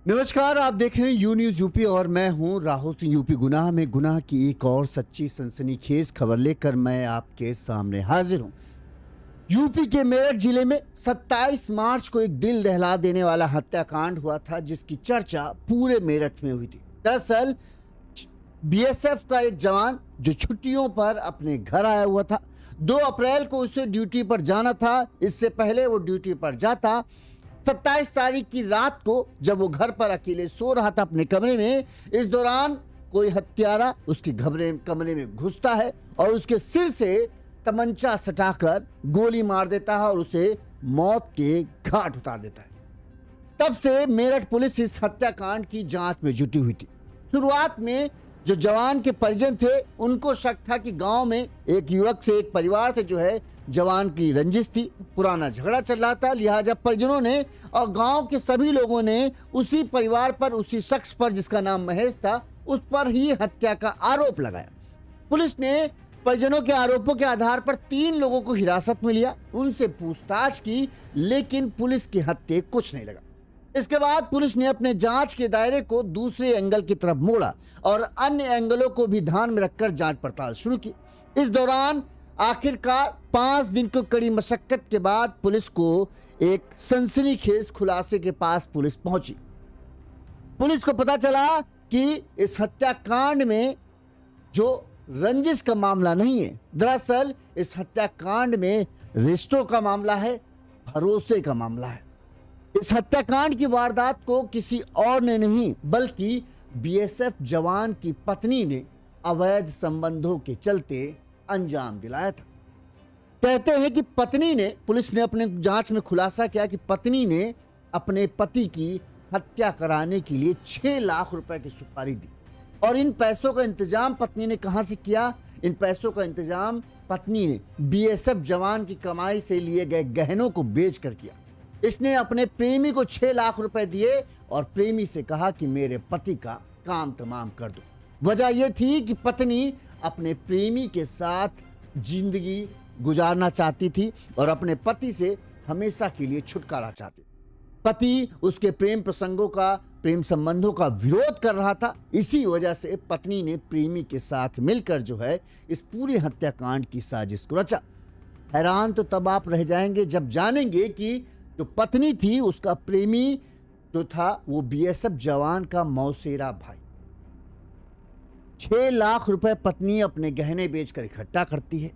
नमस्कार, आप देख रहे हैं यू न्यूज यूपी और मैं हूं राहुल सिंह। यूपी गुनाह में गुनाह की एक और सच्ची सनसनीखेज खबर लेकर मैं आपके सामने हाजिर हूं। यूपी के मेरठ जिले में 27 मार्च को एक दिल दहला देने वाला हत्याकांड हुआ था, जिसकी चर्चा पूरे मेरठ में हुई थी। दरअसल बीएसएफ का एक जवान जो छुट्टियों पर अपने घर आया हुआ था, 2 अप्रैल को उसे ड्यूटी पर जाना था। इससे पहले वो ड्यूटी पर जाता 27 तारीख की रात को, जब वो घर पर अकेले सो रहा था अपने कमरे में, इस दौरान कोई हत्यारा उसके कमरे में घुसता है और उसके सिर से तमंचा सटाकर गोली मार देता है और उसे मौत के घाट उतार देता है। तब से मेरठ पुलिस इस हत्याकांड की जांच में जुटी हुई थी। शुरुआत में जो जवान के परिजन थे, उनको शक था कि गांव में एक युवक से, एक परिवार से जो है जवान की रंजिश थी, पुराना झगड़ा चल रहा था। लिहाजा परिजनों ने और गांव के सभी लोगों ने उसी परिवार पर, उसी शख्स पर जिसका नाम महेश था, उस पर ही हत्या का आरोप लगाया। पुलिस ने परिजनों के आरोपों के आधार पर 3 लोगों को हिरासत में लिया, उनसे पूछताछ की, लेकिन पुलिस के हत्थे कुछ नहीं लगा। इसके बाद पुलिस ने अपने जांच के दायरे को दूसरे एंगल की तरफ मोड़ा और अन्य एंगलों को भी ध्यान में रखकर जांच पड़ताल शुरू की। इस दौरान आखिरकार 5 दिन की कड़ी मशक्कत के बाद पुलिस को एक सनसनीखेज खुलासे के पास पुलिस पहुंची। पुलिस को पता चला कि इस हत्याकांड में जो रंजिश का मामला नहीं है, दरअसल इस हत्याकांड में रिश्तों का मामला है, भरोसे का मामला है। इस हत्याकांड की वारदात को किसी और ने नहीं, बल्कि बीएसएफ जवान की पत्नी ने अवैध संबंधों के चलते अंजाम दिलाया था। कहते हैं कि पत्नी ने, पुलिस ने अपने जांच में खुलासा किया कि पत्नी ने अपने पति की हत्या कराने के लिए 6 लाख रुपए की सुपारी दी। और इन पैसों का इंतजाम पत्नी ने कहां से किया? इन पैसों का इंतजाम पत्नी ने बीएसएफ जवान की कमाई से लिए गए गहनों को बेचकर किया। इसने अपने प्रेमी को 6 लाख रुपए दिए और प्रेमी से कहा कि मेरे पति का काम तमाम कर दो। वजह यह थी कि पत्नी अपने प्रेमी के साथ जिंदगी गुजारना चाहती थी और अपने पति से हमेशा के लिए छुटकारा चाहती। पति उसके प्रेम प्रसंगों का, प्रेम संबंधों का विरोध कर रहा था। इसी वजह से पत्नी ने प्रेमी के साथ मिलकर जो है इस पूरे हत्याकांड की साजिश को रचा। हैरान तो तब आप रह जाएंगे जब जानेंगे कि जो पत्नी थी, उसका प्रेमी जो था वो बीएसएफ जवान का मौसेरा भाई। 6 लाख रुपए पत्नी अपने गहने बेचकर इकट्ठा करती है,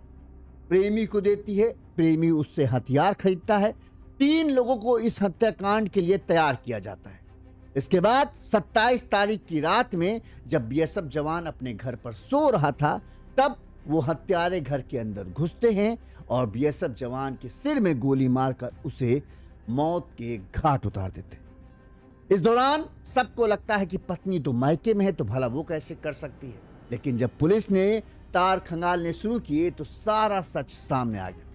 प्रेमी को देती है, प्रेमी उससे हथियार खरीदता है। 3 लोगों को इस हत्याकांड के लिए तैयार किया जाता है। इसके बाद 27 तारीख की रात में जब बीएसएफ जवान अपने घर पर सो रहा था, तब वो हत्यारे घर के अंदर घुसते हैं और बीएसएफ जवान के सिर में गोली मारकर उसे मौत के घाट उतार देते। इस दौरान सबको लगता है कि पत्नी तो मायके में है, तो भला वो कैसे कर सकती है। लेकिन जब पुलिस ने तार खंगालने शुरू किए तो सारा सच सामने आ गया।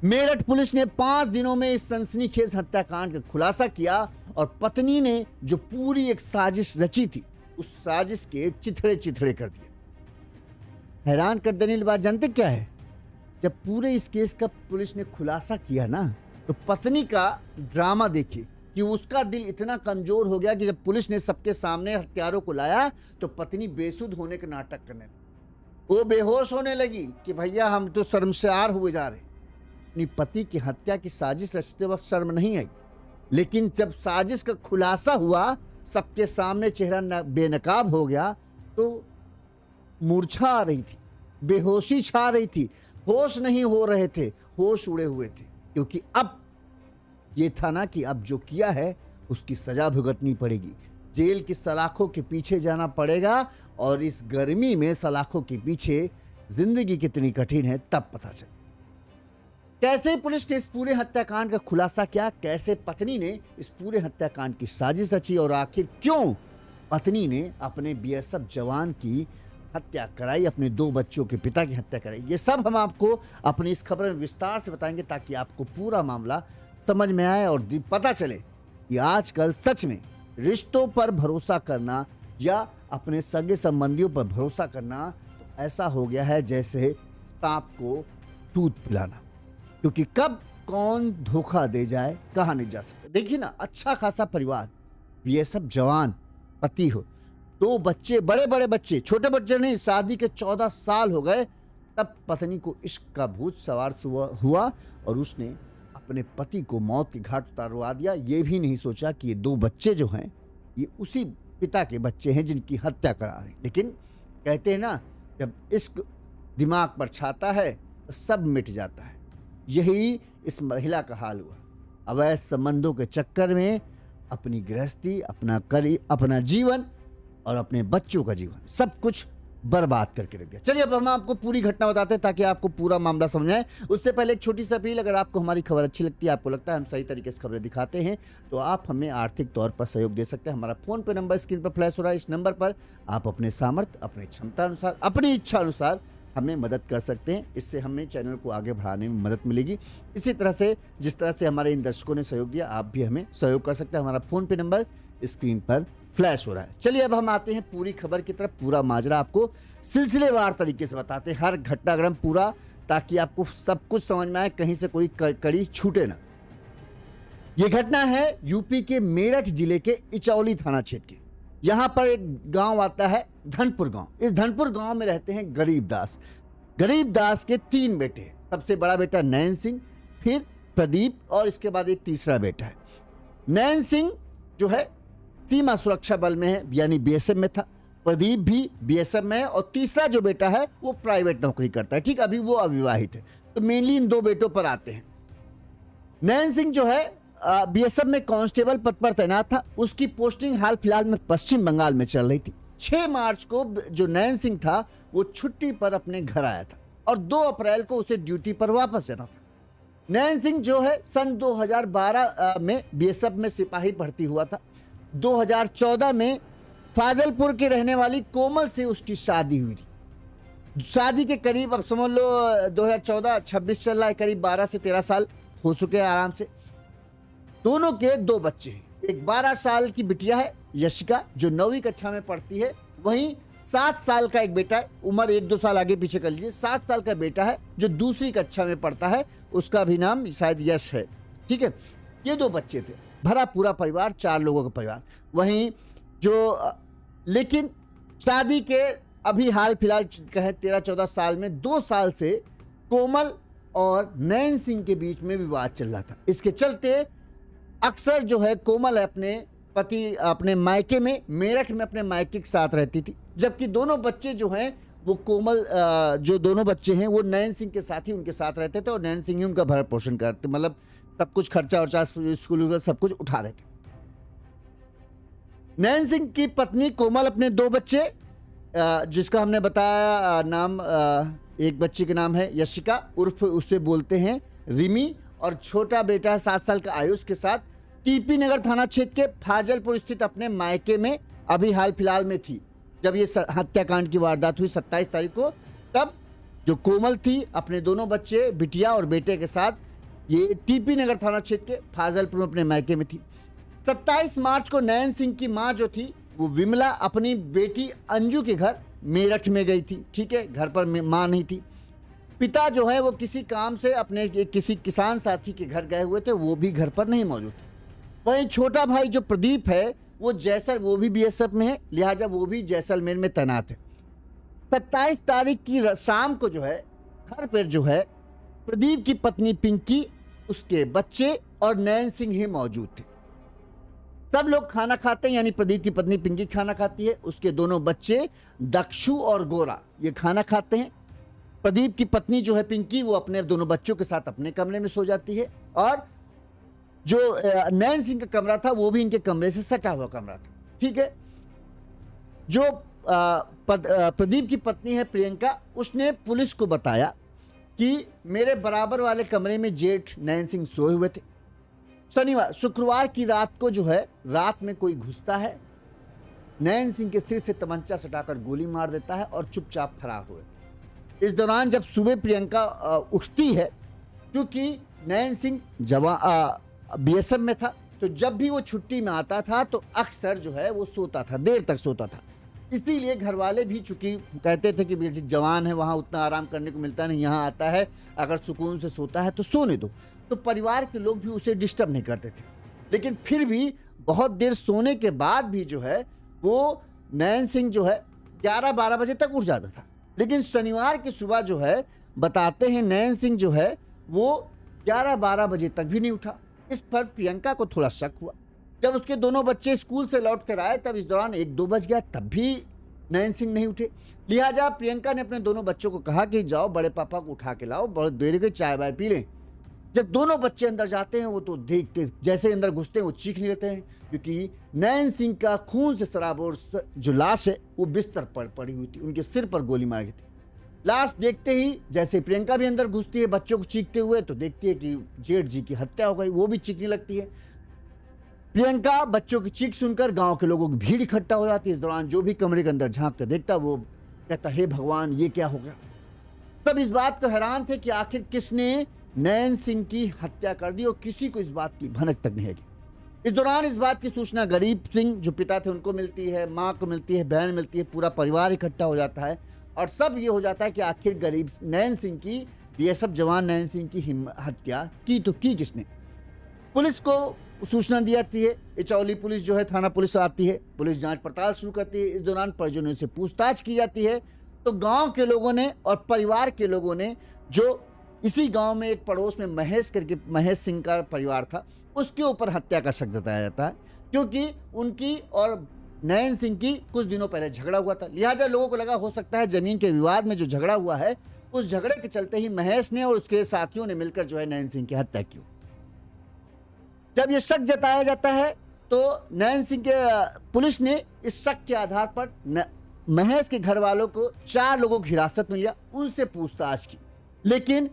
मेरठ पुलिस ने 5 दिनों में इस सनसनीखेज हत्याकांड का खुलासा किया और पत्नी ने जो पूरी एक साजिश रची थी, उस साजिश के चिथड़े चिथड़े कर दिए। हैरान कर देने वाली बात जानते क्या है? जब पूरे इस केस का पुलिस ने खुलासा किया ना, तो पत्नी का ड्रामा देखिए कि उसका दिल इतना कमजोर हो गया कि जब पुलिस ने सबके सामने हत्यारों को लाया तो पत्नी बेसुध होने के नाटक करने लगी। वो बेहोश होने लगी कि भैया हम तो शर्मसार हुए जा रहे। अपनी पति की हत्या की साजिश रचते वक्त शर्म नहीं आई, लेकिन जब साजिश का खुलासा हुआ, सबके सामने चेहरा बेनकाब हो गया, तो मूर्छा आ रही थी, बेहोशी छा रही थी, होश नहीं हो रहे थे, होश उड़े हुए थे। क्योंकि अब ये था ना कि अब जो किया है उसकी सजा भुगतनी पड़ेगी, जेल की सलाखों के पीछे जाना पड़ेगा। और इस गर्मी में सलाखों के पीछे जिंदगी कितनी कठिन है तब पता चला। कैसे पुलिस ने इस पूरे हत्याकांड का खुलासा किया, कैसे पत्नी ने इस पूरे हत्याकांड की साजिश रची और आखिर क्यों पत्नी ने अपने बीएसएफ जवान की हत्या कराई, अपने 2 बच्चों के पिता की हत्या कराई, ये सब हम आपको अपनी इस खबर में विस्तार से बताएंगे ताकि आपको पूरा मामला समझ में आए और पता चले कि आजकल सच में रिश्तों पर भरोसा करना या अपने सगे संबंधियों पर भरोसा करना तो ऐसा हो गया है जैसे सांप को दूध पिलाना। क्योंकि कब कौन धोखा दे जाए कहा नहीं जा सकता। देखिए ना, अच्छा खासा परिवार, ये सब जवान, पति हो, 2 बच्चे, बड़े बड़े बच्चे, छोटे बच्चे नहीं, शादी के 14 साल हो गए, तब पत्नी को इश्क का भूत सवार हुआ और उसने अपने पति को मौत के घाट उतारवा दिया। ये भी नहीं सोचा कि ये 2 बच्चे जो हैं ये उसी पिता के बच्चे हैं जिनकी हत्या करा रहे। लेकिन कहते हैं ना, जब इश्क दिमाग पर छाता है तो सब मिट जाता है। यही इस महिला का हाल हुआ। अवैध संबंधों के चक्कर में अपनी गृहस्थी, अपना जीवन और अपने बच्चों का जीवन सब कुछ बर्बाद करके रख दिया। चलिए अब हम आपको पूरी घटना बताते हैं ताकि आपको पूरा मामला समझ आए। उससे पहले एक छोटी सी अपील, अगर आपको हमारी खबर अच्छी लगती है, आपको लगता है हम सही तरीके से खबरें दिखाते हैं, तो आप हमें आर्थिक तौर पर सहयोग दे सकते हैं। हमारा फोन पे नंबर स्क्रीन पर फ्लैश हो रहा है। इस नंबर पर आप अपने सामर्थ्य, अपनी क्षमता अनुसार, अपनी इच्छा अनुसार हमें मदद कर सकते हैं। इससे हमें चैनल को आगे बढ़ाने में मदद मिलेगी। इसी तरह से जिस तरह से हमारे इन दर्शकों ने सहयोग दिया, आप भी हमें सहयोग कर सकते हैं। हमारा फोन पे नंबर स्क्रीन पर फ्लैश हो रहा है। चलिए अब हम आते हैं पूरी खबर की तरफ। पूरा माजरा आपको सिलसिलेवार तरीके से बताते हैं, हर घटनाक्रम पूरा, ताकि आपको सब कुछ समझ में आए, कहीं से कोई कड़ी छूटे ना। यह घटना है यूपी के मेरठ जिले के इचौली थाना क्षेत्र की। यहां पर एक गांव आता है धनपुर गांव। इस धनपुर गांव में रहते हैं गरीब दास। गरीब दास के 3 बेटे हैं। सबसे बड़ा बेटा नैन सिंह, फिर प्रदीप और इसके बाद एक तीसरा बेटा है। नैन सिंह जो है सीमा सुरक्षा बल में है, यानी बीएसएफ में था। प्रदीप भी बीएसएफ में है और तीसरा जो बेटा है वो प्राइवेट नौकरी करता है। ठीक, अभी वो अविवाहित है। तो मेनली इन 2 बेटों पर आते हैं। नैन सिंह जो है बीएसएफ में कांस्टेबल पद पर तैनात था। उसकी पोस्टिंग हाल फिलहाल में पश्चिम बंगाल में चल रही थी। 6 मार्च को जो नैन सिंह था वो छुट्टी पर अपने घर आया था और 2 अप्रैल को उसे ड्यूटी पर वापस जाना था। नैन सिंह जो है सन 2012 में बीएसएफ में सिपाही भर्ती हुआ था। 2014 में फाजलपुर के रहने वाली कोमल से उसकी शादी हुई थी। शादी के करीब, अब समझ लो 2014 26 चल रहा है, करीब 12 से 13 साल हो चुके हैं आराम से। दोनों के 2 बच्चे हैं। एक 12 साल की बिटिया है यशिका, जो 9वीं कक्षा में पढ़ती है। वहीं 7 साल का एक बेटा है, उम्र 1-2 साल आगे पीछे कर लीजिए, 7 साल का बेटा है जो दूसरी कक्षा में पढ़ता है। उसका भी नाम शायद यश है। ठीक है, ये 2 बच्चे थे। भरा पूरा परिवार, 4 लोगों का परिवार। वहीं जो लेकिन शादी के अभी हाल फिलहाल कहें 13-14 साल में 2 साल से कोमल और नैन सिंह के बीच में विवाद चल रहा था। इसके चलते अक्सर जो है कोमल अपने पति, अपने मायके में, मेरठ में अपने मायके के साथ रहती थी, जबकि दोनों बच्चे जो हैं वो कोमल, जो दोनों बच्चे हैं वो नैन सिंह के साथ ही उनके साथ रहते थे और नैन सिंह ही उनका भरण पोषण करते, मतलब सब कुछ खर्चा वर्चा स्कूल का सब कुछ उठा रहे थे। नैन सिंह की पत्नी कोमल अपने 2 बच्चे, जिसका हमने बताया नाम, एक बच्चे के नाम है यशिका, उर्फ उसे बोलते हैं रिमी, और छोटा बेटा 7 साल का आयुष के साथ टीपी नगर थाना क्षेत्र के फाजलपुर स्थित अपने मायके में अभी हाल फिलहाल में थी। जब ये हत्याकांड की वारदात हुई 27 तारीख को, तब जो कोमल थी अपने दोनों बच्चे, बिटिया और बेटे के साथ, ये टीपी नगर थाना क्षेत्र के फाजलपुर में अपने मायके में थी। 27 मार्च को नैन सिंह की मां जो थी वो विमला अपनी बेटी अंजू के घर मेरठ में गई थी। ठीक है, घर पर मां नहीं थी। पिता जो है वो किसी काम से अपने किसी किसान साथी के घर गए हुए थे, वो भी घर पर नहीं मौजूद थे। वहीं छोटा भाई जो प्रदीप है वो भी बीएसएफ में है, लिहाजा वो भी जैसलमेर में तैनात है। 27 तारीख की शाम को जो है घर पर जो है प्रदीप की पत्नी पिंकी, उसके बच्चे और नैन सिंह ही मौजूद थे। सब लोग खाना खाते हैं, यानी प्रदीप की पत्नी पिंकी खाना खाती है, उसके दोनों बच्चे दक्षु और गोरा ये खाना खाते हैं। प्रदीप की पत्नी जो है पिंकी, वो अपने दोनों बच्चों के साथ अपने कमरे में सो जाती है और जो नैन सिंह का कमरा था वो भी इनके कमरे से सटा हुआ कमरा था। ठीक है, जो प्रदीप की पत्नी है प्रियंका, उसने पुलिस को बताया कि मेरे बराबर वाले कमरे में जेठ नैन सिंह सोए हुए थे। शुक्रवार की रात को जो है रात में कोई घुसता है, नैन सिंह के सिर से तमंचा सटाकर गोली मार देता है और चुपचाप फरार हुए। इस दौरान जब सुबह प्रियंका उठती है, क्योंकि नैन सिंह बीएसएफ में था, तो जब भी वो छुट्टी में आता था तो अक्सर जो है वो सोता था, देर तक सोता था। इसलिए घर वाले भी चूंकि कहते थे कि जवान है, वहाँ उतना आराम करने को मिलता नहीं, यहाँ आता है अगर सुकून से सोता है तो सोने दो। तो परिवार के लोग भी उसे डिस्टर्ब नहीं करते थे। लेकिन फिर भी बहुत देर सोने के बाद भी जो है वो नयन सिंह जो है 11-12 बजे तक उठ जाता था। लेकिन शनिवार की सुबह जो है बताते हैं नयन सिंह जो है वो 11-12 बजे तक भी नहीं उठा। इस पर प्रियंका को थोड़ा शक हुआ। जब उसके दोनों बच्चे स्कूल से लौट कर आए तब इस दौरान 1-2 बज गया, तब भी नयन सिंह नहीं उठे। लिहाजा प्रियंका ने अपने दोनों बच्चों को कहा कि जाओ बड़े पापा को उठा के लाओ, बहुत देर के चाय वाय पी लें। जब दोनों बच्चे अंदर जाते हैं वो तो देख के जैसे ही अंदर घुसते हैं वो चीखने लगते हैं, क्योंकि नयन सिंह का खून से सराबोर जो लाश है वो बिस्तर पर पड़ी हुई थी, उनके सिर पर गोली मार गई थी। लाश देखते ही जैसे प्रियंका भी अंदर घुसती है बच्चों को चीखते हुए, तो देखती है कि जेठ जी की हत्या हो गई, वो भी चीखने लगती है। प्रियंका बच्चों की चीख सुनकर गांव के लोगों की भीड़ इकट्ठा हो जाती है। इस दौरान जो भी कमरे के अंदर झांक कर देखता वो कहता, हे भगवान ये क्या हो गया। सब इस बात को हैरान थे कि आखिर किसने नयन सिंह की हत्या कर दी और किसी को इस बात की भनक तक नहीं लगी। इस दौरान इस बात की सूचना गरीब सिंह जो पिता थे उनको मिलती है, माँ को मिलती है, बहन मिलती है, पूरा परिवार इकट्ठा हो जाता है और सब ये हो जाता है कि आखिर गरीब नयन सिंह की, बीएसएफ जवान नयन सिंह की हत्या की तो की किसने। पुलिस को सूचना दी जाती है, इचौली पुलिस जो है थाना पुलिस आती है, पुलिस जांच पड़ताल शुरू करती है। इस दौरान परिजनों से पूछताछ की जाती है तो गांव के लोगों ने और परिवार के लोगों ने, जो इसी गांव में एक पड़ोस में महेश सिंह का परिवार था, उसके ऊपर हत्या का शक जताया जाता है, क्योंकि उनकी और नयन सिंह की कुछ दिनों पहले झगड़ा हुआ था। लिहाजा लोगों को लगा हो सकता है जमीन के विवाद में जो झगड़ा हुआ है उस झगड़े के चलते ही महेश ने और उसके साथियों ने मिलकर जो है नयन सिंह की हत्या की। जब ये शक जताया जाता है तो नयन सिंह के पुलिस ने इस शक के आधार पर महेश के घर वालों को 4 लोगों की हिरासत में लिया, उनसे पूछताछ की। लेकिन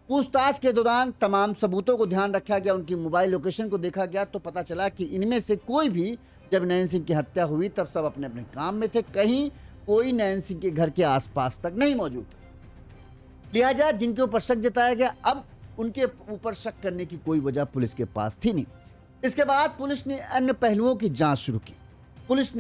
पूछताछ के दौरान तमाम सबूतों को ध्यान रखा गया, उनकी मोबाइल लोकेशन को देखा गया तो पता चला कि इनमें से कोई भी जब नयन सिंह की हत्या हुई तब सब अपने अपने काम में थे, कहीं कोई नयन सिंह के घर के आसपास तक नहीं मौजूद था। लिहाजा जिनके ऊपर शक जताया गया, अब उनके ऊपर शक करने की कोई वजह पुलिस के पास थी नहीं। इसके बाद पुलिस ने अन्य पहलुओं की जांच शुरू की। पुलिस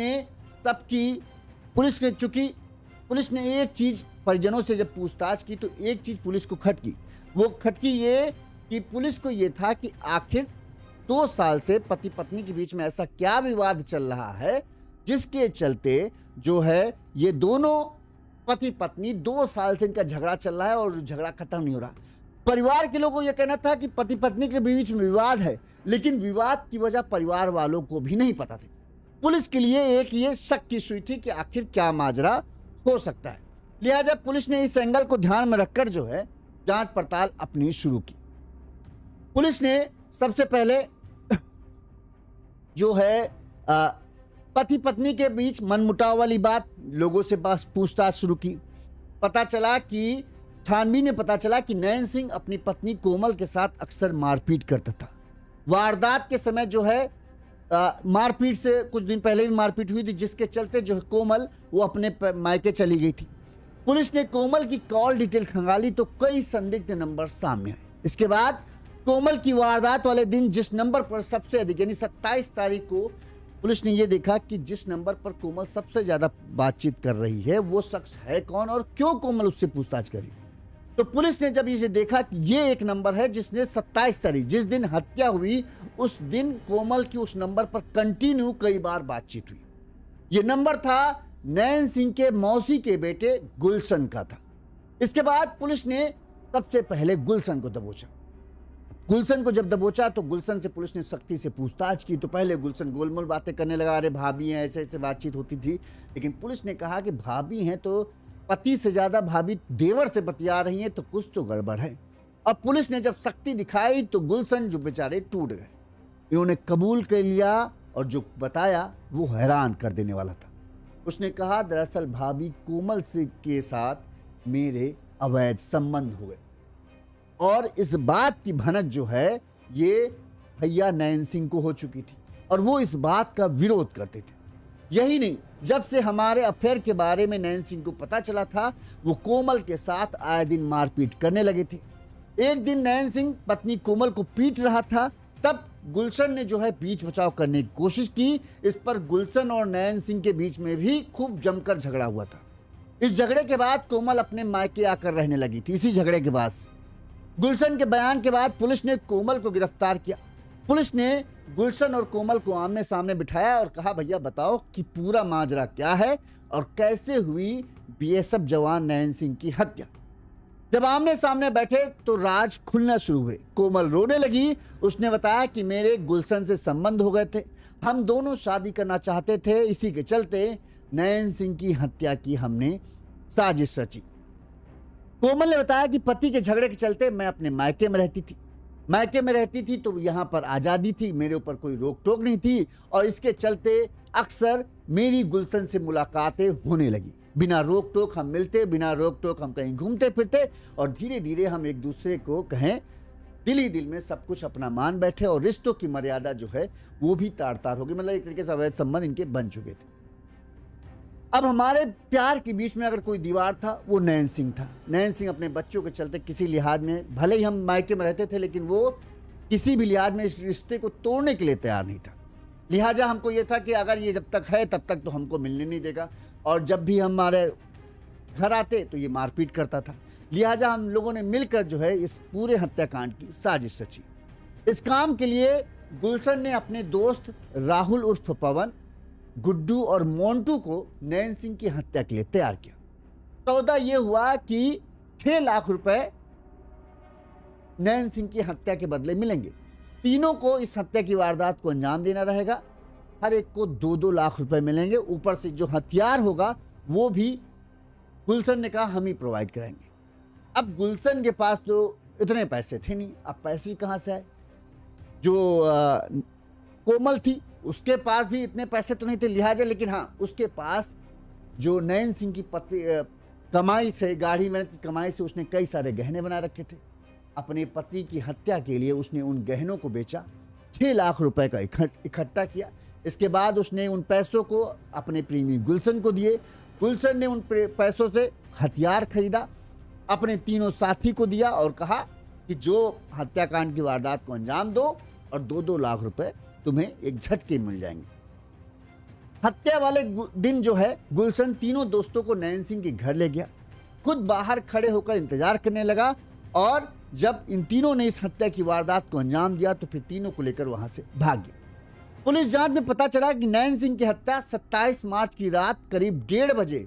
ने एक चीज परिजनों से जब पूछताछ की तो एक चीज पुलिस को खटकी। वो खटकी ये कि पुलिस को ये था कि आखिर 2 साल से पति पत्नी के बीच में ऐसा क्या विवाद चल रहा है जिसके चलते जो है ये दोनों पति पत्नी 2 साल से इनका झगड़ा चल रहा है और झगड़ा खत्म नहीं हो रहा। परिवार के लोगों को यह कहना था कि पति पत्नी के बीच में विवाद है, लेकिन विवाद की वजह परिवार वालों को भी नहीं पता थी। पुलिस के लिए एक ये शक की सुई थी कि आखिर क्या माजरा हो सकता है। लिहाजा पुलिस ने इस एंगल को ध्यान में रखकर जो है जांच पड़ताल अपनी शुरू की। पुलिस ने सबसे पहले जो है पति पत्नी के बीच मनमुटाव वाली बात लोगों से पूछताछ शुरू की। छानबीन में पता चला कि नयन सिंह अपनी पत्नी कोमल के साथ अक्सर मारपीट करता था। वारदात के समय जो है मारपीट से कुछ दिन पहले भी मारपीट हुई थी, जिसके चलते जो कोमल वो अपने मायके चली गई थी। पुलिस ने कोमल की कॉल डिटेल खंगाली तो कई संदिग्ध नंबर सामने आए। इसके बाद कोमल की वारदात वाले दिन जिस नंबर पर सबसे अधिक यानी 27 तारीख को पुलिस ने यह देखा कि जिस नंबर पर कोमल सबसे ज्यादा बातचीत कर रही है वो शख्स है कौन और क्यों कोमल उससे पूछताछ करी। तो पुलिस ने जब इसे देखा कि ये एक नंबर है जिसने 27 तारीख जिस दिन हत्या हुई उस दिन कोमल की उस नंबर पर कंटिन्यू कई बार बातचीत हुई। ये नंबर था नयन सिंह के मौसी के बेटे गुलशन का था। इसके बाद पुलिस ने सबसे पहले गुलशन को दबोचा। गुलशन को जब दबोचा तो गुलशन से पुलिस ने सख्ती से पूछताछ की। तो पहले गुलशन गोलमोल बातें करने लगा, अरे भाभी हैं, ऐसे ऐसे बातचीत होती थी। लेकिन पुलिस ने कहा कि भाभी हैं तो पति से ज्यादा भाभी देवर से बतिया रही हैं, तो कुछ तो गड़बड़ है। अब पुलिस ने जब सख्ती दिखाई तो गुलशन जो बेचारे टूट गए। इन्होंने कबूल कर लिया और जो बताया वो हैरान कर देने वाला था। उसने कहा दरअसल भाभी कोमल से के साथ मेरे अवैध संबंध हुए और इस बात की भनक जो है ये भैया नयन सिंह को हो चुकी थी और वो इस बात का विरोध करते थे। यही नहीं, जब से हमारे अफेयर के बारे में नयन सिंह को पता चला था वो कोमल के साथ आए दिन मारपीट करने लगे थे। एक दिन नयन सिंह पत्नी कोमल को पीट रहा था, तब गुलशन ने जो है बीच बचाव करने की कोशिश की। इस पर गुलशन और नयन सिंह के बीच में भी खूब जमकर झगड़ा हुआ था। इस झगड़े के बाद कोमल अपने मायके आकर रहने लगी थी। इसी झगड़े के बाद गुलशन के बयान के बाद पुलिस ने कोमल को गिरफ्तार किया। पुलिस ने गुलशन और कोमल को आमने सामने बिठाया और कहा, भैया बताओ कि पूरा माजरा क्या है और कैसे हुई बीएसएफ जवान नयन सिंह की हत्या। जब आमने सामने बैठे तो राज खुलना शुरू हुए। कोमल रोने लगी। उसने बताया कि मेरे गुलशन से संबंध हो गए थे, हम दोनों शादी करना चाहते थे, इसी के चलते नयन सिंह की हत्या की हमने साजिश रची। कोमल ने बताया कि पति के झगड़े के चलते मैं अपने मायके में रहती थी तो यहाँ पर आज़ादी थी, मेरे ऊपर कोई रोक टोक नहीं थी और इसके चलते अक्सर मेरी गुलशन से मुलाकातें होने लगी। बिना रोक टोक हम मिलते, बिना रोक टोक हम कहीं घूमते फिरते और धीरे धीरे हम एक दूसरे को कहें दिल ही दिल में सब कुछ अपना मान बैठे और रिश्तों की मर्यादा जो है वो भी तार तार हो गई। मतलब एक तरीके से अवैध संबंध इनके बन चुके थे। अब हमारे प्यार के बीच में अगर कोई दीवार था वो नयन सिंह था। नयन सिंह अपने बच्चों के चलते किसी लिहाज में, भले ही हम मायके में रहते थे, लेकिन वो किसी भी लिहाज में इस रिश्ते को तोड़ने के लिए तैयार नहीं था। लिहाजा हमको ये था कि अगर ये जब तक है तब तक तो हमको मिलने नहीं देगा और जब भी हमारे घर आते तो ये मारपीट करता था। लिहाजा हम लोगों ने मिलकर जो है इस पूरे हत्याकांड की साजिश रची। इस काम के लिए गुलशन ने अपने दोस्त राहुल उर्फ पवन, गुड्डू और मोंटू को नयन सिंह की हत्या के लिए तैयार किया। सौदा यह हुआ कि 6 लाख रुपए नयन सिंह की हत्या के बदले मिलेंगे। तीनों को इस हत्या की वारदात को अंजाम देना रहेगा। हर एक को 2-2 लाख रुपए मिलेंगे। ऊपर से जो हथियार होगा वो भी गुलशन ने कहा हम ही प्रोवाइड करेंगे। अब गुलशन के पास तो इतने पैसे थे नहीं, अब पैसे कहाँ से आए। जो कोमल थी उसके पास भी इतने पैसे तो नहीं थे लिहाजा, लेकिन हाँ उसके पास जो नयन सिंह की पत्नी कमाई से, गाढ़ी मेहनत की कमाई से उसने कई सारे गहने बना रखे थे। अपने पति की हत्या के लिए उसने उन गहनों को बेचा, 6 लाख रुपए का इकट्ठा किया। इसके बाद उसने उन पैसों को अपने प्रेमी गुलशन को दिए। गुलशन ने उन पैसों से हथियार खरीदा, अपने तीनों साथी को दिया और कहा कि जो हत्याकांड की वारदात को अंजाम दो और 2-2 लाख रुपए तुम्हें एक झटके मिल जाएंगे। हत्या वाले दिन जो है गुलशन तीनों दोस्तों को नयन सिंह के घर ले गया, खुद बाहर खड़े होकर इंतजार करने लगा और जब इन तीनों ने इस हत्या की वारदात को अंजाम दिया तो फिर तीनों को लेकर वहां से भाग गया। पुलिस जांच में पता चला कि नयन सिंह की हत्या 27 मार्च की रात करीब 1:30 बजे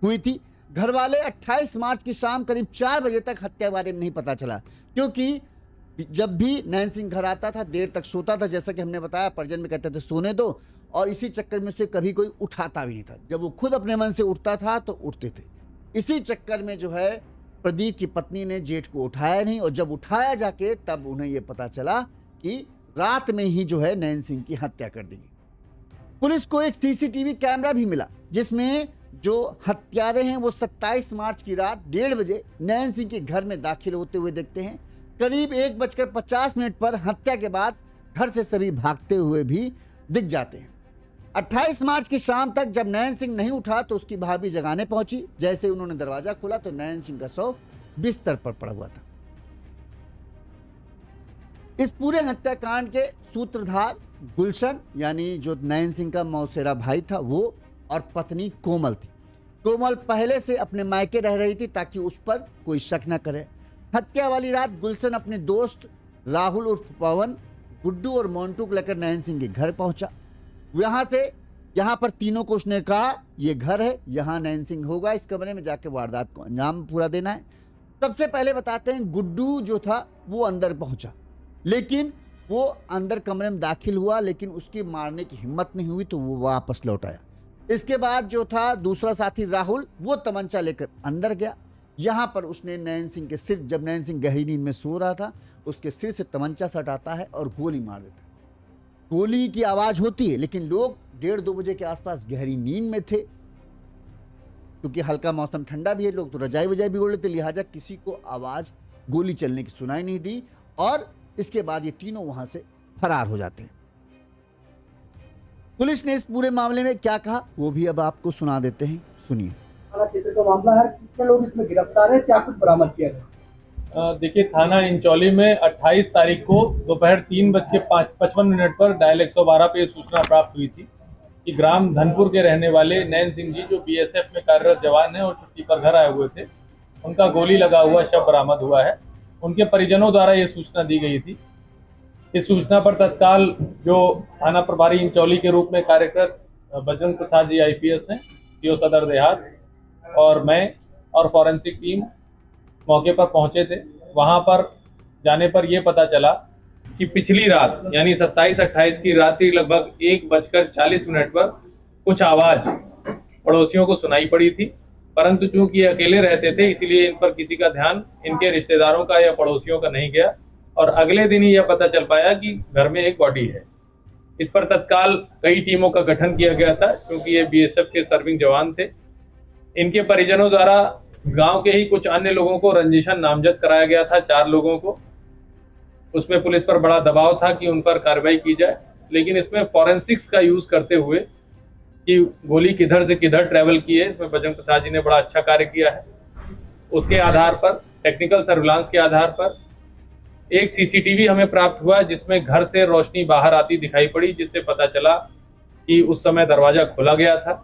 हुई थी। घर वाले 28 मार्च की शाम करीब 4 बजे तक हत्या के बारे में नहीं पता चला, क्योंकि जब भी नयन सिंह घर आता था देर तक सोता था, जैसा कि हमने बताया परिजन में कहते थे सोने दो, और इसी चक्कर में उसे कभी कोई उठाता भी नहीं था। जब वो खुद अपने मन से उठता था तो उठते थे। इसी चक्कर में जो है प्रदीप की पत्नी ने जेठ को उठाया नहीं और जब उठाया जाके तब उन्हें ये पता चला कि रात में ही जो है नयन सिंह की हत्या कर दी गई। पुलिस को एक सीसीटीवी कैमरा भी मिला जिसमें जो हत्यारे हैं वो 27 मार्च की रात 1:30 बजे नयन सिंह के घर में दाखिल होते हुए देखते हैं। करीब 1:50 पर हत्या के बाद घर से सभी भागते हुए भी दिख जाते हैं। 28 मार्च की शाम तक जब नयन सिंह नहीं उठा तो उसकी भाभी जगाने पहुंची। जैसे उन्होंने दरवाजा खोला तो नयन सिंह का शव बिस्तर पर पड़ा हुआ था। इस पूरे हत्याकांड के सूत्रधार गुलशन यानी जो नयन सिंह का मौसेरा भाई था वो और पत्नी कोमल थी। कोमल पहले से अपने मायके रह रही थी ताकि उस पर कोई शक न करे। हत्या वाली रात गुलशन अपने दोस्त राहुल उर्फ पवन, गुड्डू और मोंटू को लेकर नयन सिंह के घर पहुंचा। यहाँ पर तीनों को उसने कहा ये घर है, यहाँ नयन सिंह होगा, इस कमरे में जाके वारदात को अंजाम पूरा देना है। सबसे पहले बताते हैं गुड्डू जो था वो अंदर पहुंचा, लेकिन वो अंदर कमरे में दाखिल हुआ लेकिन उसकी मारने की हिम्मत नहीं हुई तो वो वापस लौट आया। इसके बाद जो था दूसरा साथी राहुल वो तमंचा लेकर अंदर गया। यहाँ पर उसने नयन सिंह के सिर, जब नयन सिंह गहरी नींद में सो रहा था, उसके सिर से तमंचा सटाता है और गोली मार देता है। गोली की आवाज होती है लेकिन लोग 1:30-2 बजे के आसपास गहरी नींद में थे, क्योंकि हल्का मौसम ठंडा भी है, लोग तो रजाई वजाई भी ओढ़ लेते, लिहाजा किसी को आवाज गोली चलने की सुनाई नहीं दी और इसके बाद ये तीनों वहां से फरार हो जाते हैं। पुलिस ने इस पूरे मामले में क्या कहा वो भी अब आपको सुना देते हैं, सुनिए। थाना क्षेत्र का मामला है, कितने लोग इसमें गिरफ्तार है, क्या कुछ बरामद किया गया? देखिए, थाना इंचौली में 28 तारीख को दोपहर 3:55 पर डायल 112 पे सूचना प्राप्त हुई थी कि ग्राम धनपुर के रहने वाले नयन सिंह जी जो बीएसएफ में कार्यरत जवान हैं और छुट्टी पर घर आए हुए थे, उनका गोली लगा हुआ शव बरामद हुआ है। उनके परिजनों द्वारा ये सूचना दी गई थी। इस सूचना पर तत्काल जो थाना प्रभारी इंचौली के रूप में कार्यरत बजरंग प्रसाद जी IPS हैं, सीओ सदर देहात, और मैं और फॉरेंसिक टीम मौके पर पहुंचे थे। वहां पर जाने पर यह पता चला कि पिछली रात यानी 27-28 की रात्रि लगभग 1:40 पर कुछ आवाज पड़ोसियों को सुनाई पड़ी थी, परंतु चूंकि ये अकेले रहते थे इसलिए इन पर किसी का ध्यान इनके रिश्तेदारों का या पड़ोसियों का नहीं गया, और अगले दिन ही यह पता चल पाया कि घर में एक बॉडी है। इस पर तत्काल कई टीमों का गठन किया गया था, क्योंकि ये BSF के सर्विंग जवान थे। इनके परिजनों द्वारा गांव के ही कुछ अन्य लोगों को रंजिशन नामजद कराया गया था, 4 लोगों को। उसमें पुलिस पर बड़ा दबाव था कि उन पर कार्रवाई की जाए, लेकिन इसमें फॉरेंसिक्स का यूज करते हुए कि गोली किधर से किधर ट्रैवल की है, इसमें बजरंग प्रसाद जी ने बड़ा अच्छा कार्य किया है। उसके आधार पर, टेक्निकल सर्विलांस के आधार पर एक CCTV हमें प्राप्त हुआ जिसमें घर से रोशनी बाहर आती दिखाई पड़ी, जिससे पता चला कि उस समय दरवाजा खोला गया था।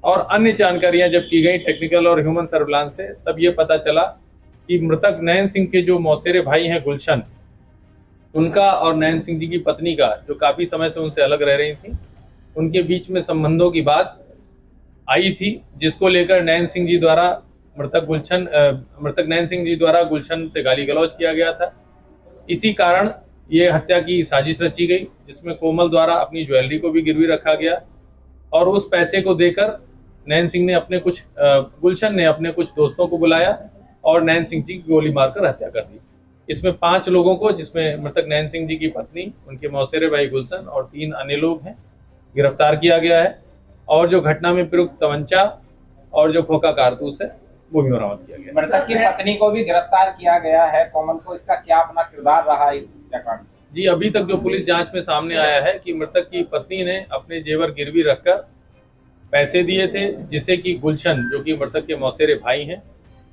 और अन्य जानकारियां जब की गई टेक्निकल और ह्यूमन सर्विलांस से, तब ये पता चला कि मृतक नयन सिंह के जो मौसेरे भाई हैं गुलशन, उनका और नयन सिंह जी की पत्नी का, जो काफी समय से उनसे अलग रह रही थी, उनके बीच में संबंधों की बात आई थी, जिसको लेकर मृतक नयन सिंह जी द्वारा गुलशन से गाली गलौज किया गया था। इसी कारण ये हत्या की साजिश रची गई, जिसमें कोमल द्वारा अपनी ज्वेलरी को भी गिरवी रखा गया, और उस पैसे को देकर गुलशन ने अपने कुछ दोस्तों को बुलाया और नयन सिंह जी की गोली मारकर हत्या कर दी। इसमें 5 लोगों को, जिसमें मृतक नयन सिंह जी की पत्नी, उनके मौसेरे भाई गुलशन और 3 अन्य लोग हैं, गिरफ्तार किया गया है। और जो घटना में प्रयुक्त तमंचा और जो खोखा कारतूस है वो भी बरामद किया गया। मृतक की पत्नी को भी गिरफ्तार किया गया है, कोमल को, इसका क्या अपना किरदार रहा इस हत्याकांड? जी, अभी तक जो पुलिस जांच में सामने आया है कि मृतक की पत्नी ने अपने जेवर गिरवी रखकर पैसे दिए थे, जिसे कि गुलशन, जो कि मृतक के मौसेरे भाई हैं,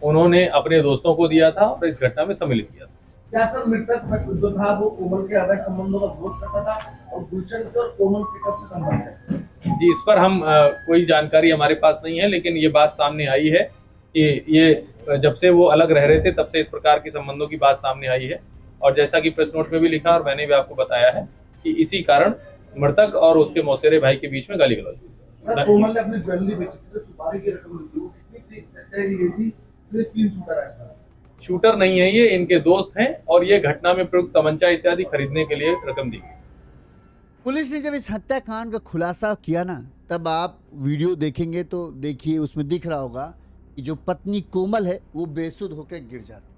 उन्होंने अपने दोस्तों को दिया था और इस घटना में सम्मिलित किया था। क्या सर मृतक जो था वो कोमल के अवैध संबंधों का विरोध करता था, और गुलशन के और कोमल के कब से संबंध है? जी, इस पर हम कोई जानकारी हमारे पास नहीं है, लेकिन ये बात सामने आई है कि ये जब से वो अलग रह रहे थे तब से इस प्रकार के संबंधों की बात सामने आई है। और जैसा कि प्रेस नोट में भी लिखा और मैंने भी आपको बताया है कि इसी कारण मृतक और उसके मौसेरे भाई के बीच में गाली गलौज हुई। सर, कोमल ने अपनी ज्वेलरी बेची थी, सुपारी की रकम ली थी, वो कितनी तय की गई थी? 3 शूटर है सर। शूटर नहीं है ये, इनके दोस्त हैं, और ये घटना में प्रयुक्त तमंचा इत्यादि खरीदने के लिए रकम दी गई। पुलिस ने जब इस हत्याकांड का खुलासा किया ना, तब आप वीडियो देखेंगे तो देखिए उसमें दिख रहा होगा कि जो पत्नी कोमल है वो बेसुध होकर गिर जाती।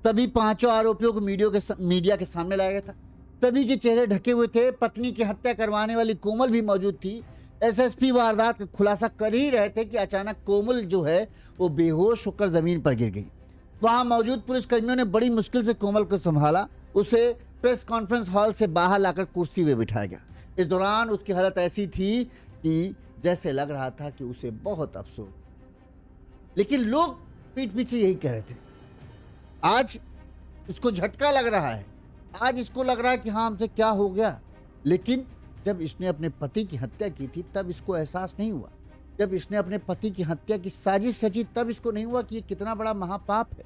सभी 5 आरोपियों को मीडिया के सामने लाया गया था। सभी के चेहरे ढके हुए थे। पत्नी की हत्या करवाने वाली कोमल भी मौजूद थी। SSP वारदात का खुलासा कर ही रहे थे कि अचानक कोमल जो है वो बेहोश होकर जमीन पर गिर गई। वहां मौजूद पुलिसकर्मियों ने बड़ी मुश्किल से कोमल को संभाला। उसे प्रेस कॉन्फ्रेंस हॉल से बाहर लाकर कुर्सी में बिठाया गया। इस दौरान उसकी हालत ऐसी थी कि जैसे लग रहा था कि उसे बहुत अफसोस, लेकिन लोग पीठ पीछे यही कह रहे थे। आज इसको झटका लग रहा है, आज इसको लग रहा है कि हाँ हमसे क्या हो गया, लेकिन जब इसने अपने पति की हत्या की थी तब इसको एहसास नहीं हुआ। जब इसने अपने पति की हत्या की साजिश रची तब इसको नहीं हुआ कि ये कितना बड़ा महापाप है।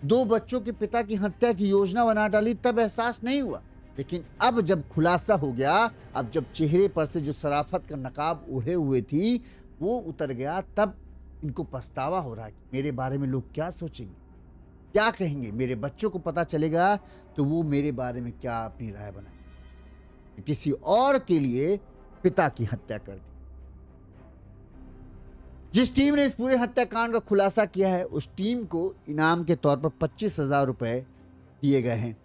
2 बच्चों के पिता की हत्या की योजना बना डाली तब एहसास नहीं हुआ। लेकिन अब जब खुलासा हो गया, अब जब चेहरे पर से जो शराफत का नकाब ओढ़े हुए थी वो उतर गया, तब इनको पछतावा हो रहा है कि मेरे बारे में लोग क्या सोचेंगे, क्या कहेंगे। मेरे बच्चों को पता चलेगा तो वो मेरे बारे में क्या अपनी राय बनाए। किसी और के लिए पिता की हत्या कर दी। जिस टीम ने इस पूरे हत्याकांड का खुलासा किया है उस टीम को इनाम के तौर पर 25,000 रुपए दिए गए हैं।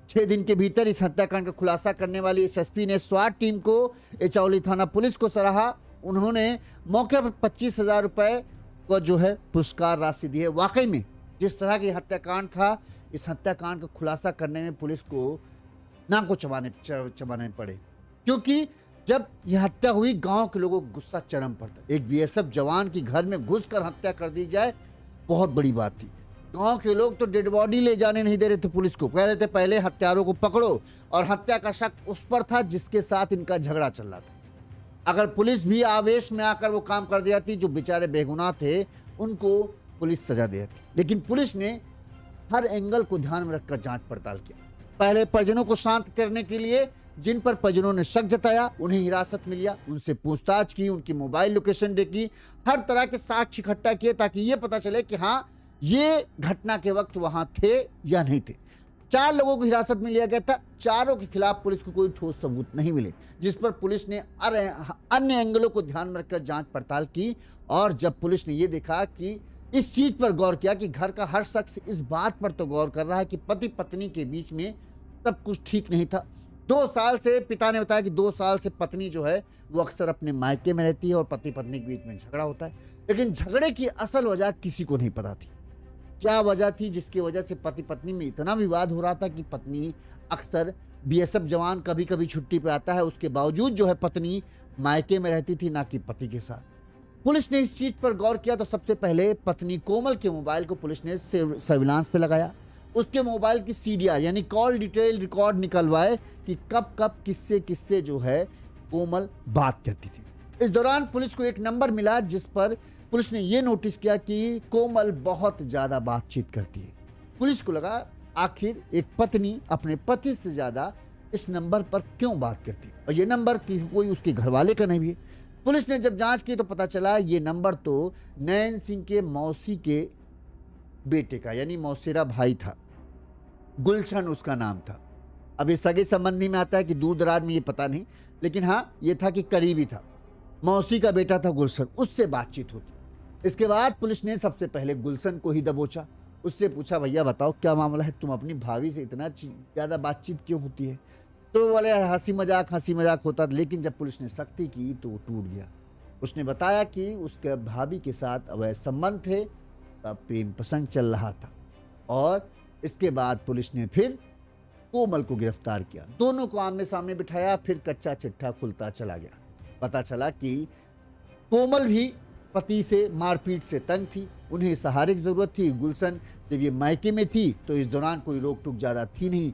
6 दिन के भीतर इस हत्याकांड का खुलासा करने वाली SSP ने SWAT टीम को, इचौली थाना पुलिस को सराहा। उन्होंने मौके पर 25,000 रुपए को जो है पुरस्कार राशि दी है। वाकई में जिस तरह की हत्याकांड था, इस हत्याकांड का खुलासा करने में पुलिस को नाक को चबाने पड़े, क्योंकि जब यह हत्या हुई गांव के लोगों को गुस्सा चरम पर था। एक BSF जवान की घर में घुसकर हत्या कर दी जाए बहुत बड़ी बात थी। गांव के लोग तो डेड बॉडी ले जाने नहीं दे रहे थे पुलिस को, कह रहे थे पहले हत्यारों को पकड़ो, और हत्या का शक उस पर था जिसके साथ इनका झगड़ा चल रहा था। अगर पुलिस भी आवेश में आकर वो काम कर दिया थी, जो बेचारे बेगुनाह थे उनको पुलिस सजा देती, लेकिन पुलिस ने हर एंगल को ध्यान में रखकर जांच पड़ताल किया। पहले परिजनों को शांत करने के लिए जिन पर परिजनों ने शक जताया उन्हें हिरासत में लिया, उनसे पूछताछ की, उनकी मोबाइल लोकेशन देखी, हर तरह के साक्ष्य इकट्ठा किए ताकि ये पता चले कि हाँ ये घटना के वक्त वहां थे या नहीं थे। 4 लोगों को हिरासत में लिया गया था। चारों के खिलाफ पुलिस को कोई ठोस सबूत नहीं मिले, जिस पर पुलिस ने अन्य एंगलों को ध्यान में रखकर जांच पड़ताल की। और जब पुलिस ने यह देखा कि इस चीज पर गौर किया कि घर का हर शख्स इस बात पर तो गौर कर रहा है कि पति पत्नी के बीच में सब कुछ ठीक नहीं था। 2 साल से, पिता ने बताया कि 2 साल से पत्नी जो है वो अक्सर अपने मायके में रहती है और पति पत्नी के बीच में झगड़ा होता है, लेकिन झगड़े की असल वजह किसी को नहीं पता थी। क्या वजह थी जिसकी वजह से पति पत्नी में इतना विवाद हो रहा था कि पत्नी अक्सर बीएसएफ जवान कभी कभी छुट्टी पे आता है, उसके बावजूद जो है पत्नी मायके में रहती थी, ना कि पति के साथ। पुलिस ने इस चीज पर गौर किया तो सबसे पहले पत्नी कोमल के मोबाइल को पुलिस ने सर्विलांस पे लगाया। उसके मोबाइल की सीडीआर यानी कॉल डिटेल रिकॉर्ड निकलवाए कि कब कब किससे किससे जो है कोमल बात करती थी। इस दौरान पुलिस को एक नंबर मिला जिस पर पुलिस ने यह नोटिस किया कि कोमल बहुत ज्यादा बातचीत करती है। पुलिस को लगा आखिर एक पत्नी अपने पति से ज्यादा इस नंबर पर क्यों बात करती है, और ये नंबर कोई उसके घरवाले का नहीं भी है। पुलिस ने जब जांच की तो पता चला ये नंबर तो नैन सिंह के मौसी के बेटे का यानी मौसेरा भाई था। गुलशन उसका नाम था। अब ये सगे संबंधी में आता है कि दूर दराज में ये पता नहीं, लेकिन हाँ ये था कि करीबी था। मौसी का बेटा था गुलशन, उससे बातचीत होती। इसके बाद पुलिस ने सबसे पहले गुलशन को ही दबोचा। उससे पूछा, भैया बताओ क्या मामला है, तुम अपनी भाभी से इतना ज़्यादा बातचीत क्यों होती है? तो वाले हंसी मजाक होता, लेकिन जब पुलिस ने सख्ती की तो वो टूट गया। उसने बताया कि उसके भाभी के साथ अवैध संबंध थे, तब प्रेम प्रसंग चल रहा था। और इसके बाद पुलिस ने फिर कोमल को गिरफ्तार किया। दोनों को आमने सामने बिठाया, फिर कच्चा चिट्ठा खुलता चला गया। पता चला कि कोमल भी पति से मारपीट से तंग थी, उन्हें सहारे की जरूरत थी। गुलशन जब ये मायके में थी तो इस दौरान कोई रोक टोक ज़्यादा थी नहीं।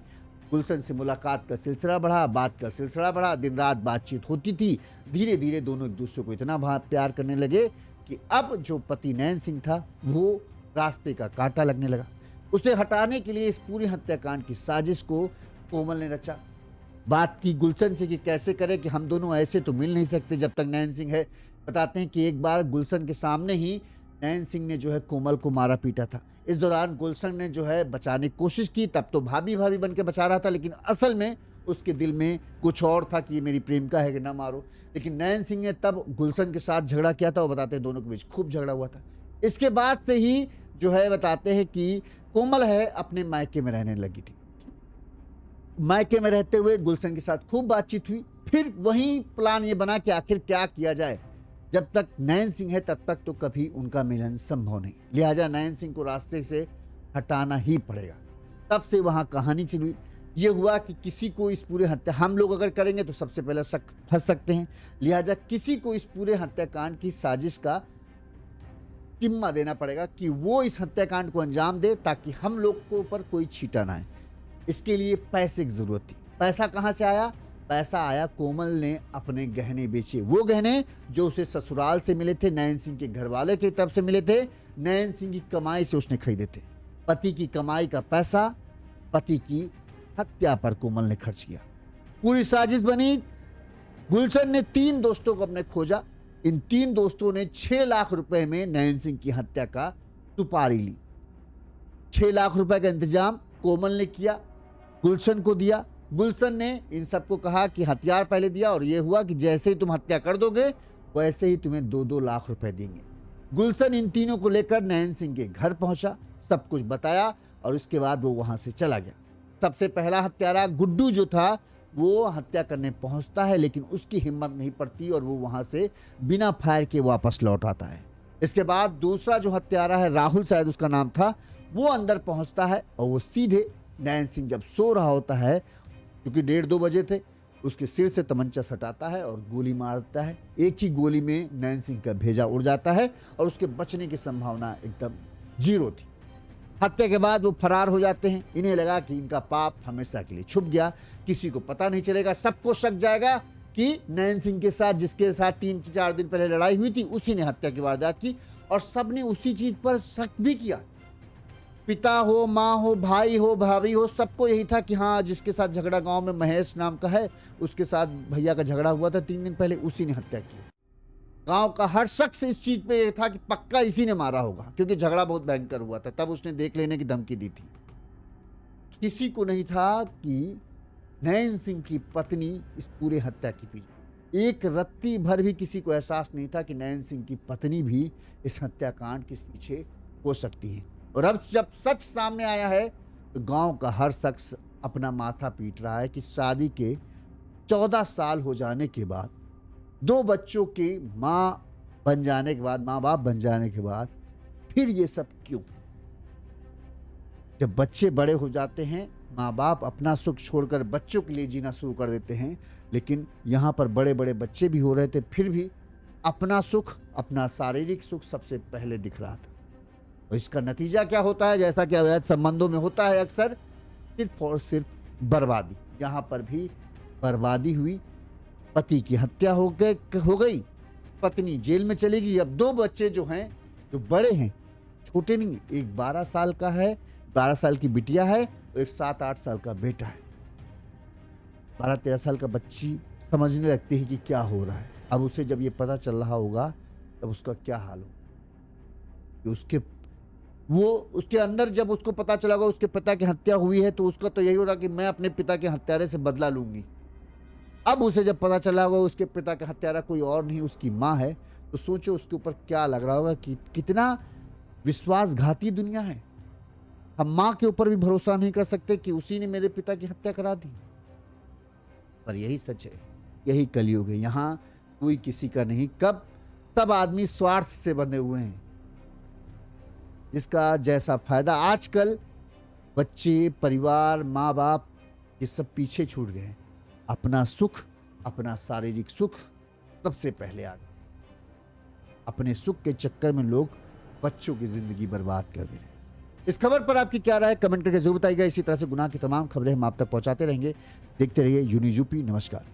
गुलशन से मुलाकात का सिलसिला बढ़ा, बात का सिलसिला बढ़ा, दिन रात बातचीत होती थी। धीरे धीरे दोनों एक दूसरे को इतना प्यार करने लगे कि अब जो पति नैन सिंह था वो रास्ते का कांटा लगने लगा। उसे हटाने के लिए इस पूरी हत्याकांड की साजिश को कोमल ने रचा। बात की गुलशन से कि कैसे करें कि हम दोनों ऐसे तो मिल नहीं सकते जब तक नैन सिंह है। बताते हैं कि एक बार गुलशन के सामने ही नैन सिंह ने जो है कोमल को मारा पीटा था। इस दौरान गुलशन ने जो है बचाने की कोशिश की, तब तो भाभी भाभी बन के बचा रहा था, लेकिन असल में उसके दिल में कुछ और था कि ये मेरी प्रेमिका है कि ना मारो। लेकिन नैन सिंह ने तब गुलशन के साथ झगड़ा किया था। वो बताते हैं दोनों के बीच खूब झगड़ा हुआ था। इसके बाद से ही जो है बताते हैं कि कोमल है अपने मायके में रहने लगी थी। मायके में रहते हुए गुलशन के साथ खूब बातचीत हुई। फिर वही प्लान ये बना कि आखिर क्या किया जाए। जब तक नैन सिंह है तब तक तो कभी उनका मिलन संभव नहीं, लिहाजा नैन सिंह को रास्ते से हटाना ही पड़ेगा। तब से वहां कहानी चली। ये हुआ कि किसी को इस पूरे हत्या, हम लोग अगर करेंगे तो सबसे पहले फंस सकते हैं, लिहाजा किसी को इस पूरे हत्याकांड की साजिश का जिम्मा देना पड़ेगा कि वो इस हत्याकांड को अंजाम दे ताकि हम लोग को ऊपर कोई छीटा ना आए। इसके लिए पैसे की जरूरत थी। पैसा कहाँ से आया? पैसा आया कोमल ने अपने गहने बेचे, वो गहने जो उसे ससुराल से मिले थे, नैन सिंह के घरवाले की तरफ से मिले थे, नैन सिंह की कमाई से उसने खरीदे थे। पति की कमाई का पैसा पति की हत्या पर कोमल ने खर्च किया। पूरी साजिश बनी। गुलशन ने 3 दोस्तों को अपने खोजा। इन 3 दोस्तों ने 6 लाख रुपए में नैन सिंह की हत्या का सुपारी ली। 6 लाख रुपए का इंतजाम कोमल ने किया, गुलशन को दिया। गुलशन ने इन सबको कहा कि हथियार पहले दिया, और यह हुआ कि जैसे ही तुम हत्या कर दोगे वैसे ही तुम्हें 2-2 लाख रुपए देंगे। गुलशन इन तीनों को लेकर नैन सिंह के घर पहुंचा, सब कुछ बताया और उसके बाद वो वहां से चला गया। सबसे पहला हत्यारा गुड्डू जो था वो हत्या करने पहुंचता है, लेकिन उसकी हिम्मत नहीं पड़ती और वो वहां से बिना फायर के वापस लौट आता है। इसके बाद दूसरा जो हत्यारा है, राहुल शायद उसका नाम था, वो अंदर पहुंचता है और वो सीधे नैन सिंह जब सो रहा होता है, क्योंकि 1:30-2 बजे थे, उसके सिर से तमंचा सटाता है और गोली मारता है। एक ही गोली में नैन सिंह का भेजा उड़ जाता है और उसके बचने की संभावना एकदम 0 थी। हत्या के बाद वो फरार हो जाते हैं। इन्हें लगा कि इनका पाप हमेशा के लिए छुप गया, किसी को पता नहीं चलेगा, सबको शक जाएगा कि नैन सिंह के साथ, जिसके साथ 3-4 दिन पहले लड़ाई हुई थी, उसी ने हत्या की वारदात की, और सबने उसी चीज पर शक भी किया। पिता हो, माँ हो, भाई हो, भाभी हो, सबको यही था कि हाँ जिसके साथ झगड़ा गांव में महेश नाम का है, उसके साथ भैया का झगड़ा हुआ था 3 दिन पहले, उसी ने हत्या की। गांव का हर शख्स इस चीज पे था कि पक्का इसी ने मारा होगा, क्योंकि झगड़ा बहुत भयंकर हुआ था, तब उसने देख लेने की धमकी दी थी। किसी को नहीं था कि नयन सिंह की पत्नी इस पूरे हत्या के पीछे, एक रत्ती भर भी किसी को एहसास नहीं था कि नयन सिंह की पत्नी भी इस हत्याकांड के पीछे हो सकती है। और अब जब सच सामने आया है तो गांव का हर शख्स अपना माथा पीट रहा है कि शादी के 14 साल हो जाने के बाद, 2 बच्चों के माँ बन जाने के बाद, माँ बाप बन जाने के बाद फिर ये सब क्यों? जब बच्चे बड़े हो जाते हैं, माँ बाप अपना सुख छोड़कर बच्चों के लिए जीना शुरू कर देते हैं, लेकिन यहाँ पर बड़े बड़े बच्चे भी हो रहे थे, फिर भी अपना सुख, अपना शारीरिक सुख सबसे पहले दिख रहा था। और इसका नतीजा क्या होता है? जैसा कि अवैध संबंधों में होता है अक्सर, सिर्फ और सिर्फ बर्बादी। यहाँ पर भी बर्बादी हुई, पति की हत्या हो गई, पत्नी जेल में चली गई। अब 2 बच्चे जो हैं, जो बड़े हैं, छोटे नहीं, एक 12 साल का है, 12 साल की बिटिया है, और एक 7-8 साल का बेटा है। 12-13 साल का बच्ची समझने लगती है कि क्या हो रहा है। अब उसे जब ये पता चल रहा होगा तब उसका क्या हाल होगा। उसके अंदर जब उसको पता चला होगा उसके पिता की हत्या हुई है, तो उसका तो यही हो रहा कि मैं अपने पिता के हत्यारे से बदला लूंगी। अब उसे जब पता चला होगा उसके पिता का हत्यारा कोई और नहीं, उसकी माँ है, तो सोचो उसके ऊपर क्या लग रहा होगा कि कितना विश्वासघाती दुनिया है। हम माँ के ऊपर भी भरोसा नहीं कर सकते कि उसी ने मेरे पिता की हत्या करा दी। पर यही सच है, यही कलयुग है। यहाँ कोई किसी का नहीं, कब सब आदमी स्वार्थ से बंधे हुए हैं, जिसका जैसा फायदा। आजकल बच्चे, परिवार, माँ बाप, ये सब पीछे छूट गए। अपना सुख, अपना शारीरिक सुख सबसे पहले आ गया। अपने सुख के चक्कर में लोग बच्चों की जिंदगी बर्बाद कर दे रहे हैं। इस खबर पर आपकी क्या राय है? कमेंट करके जरूर बताइएगा। इसी तरह से गुनाह की तमाम खबरें हम आप तक पहुंचाते रहेंगे। देखते रहिए यून्यूज़ यूपी। नमस्कार।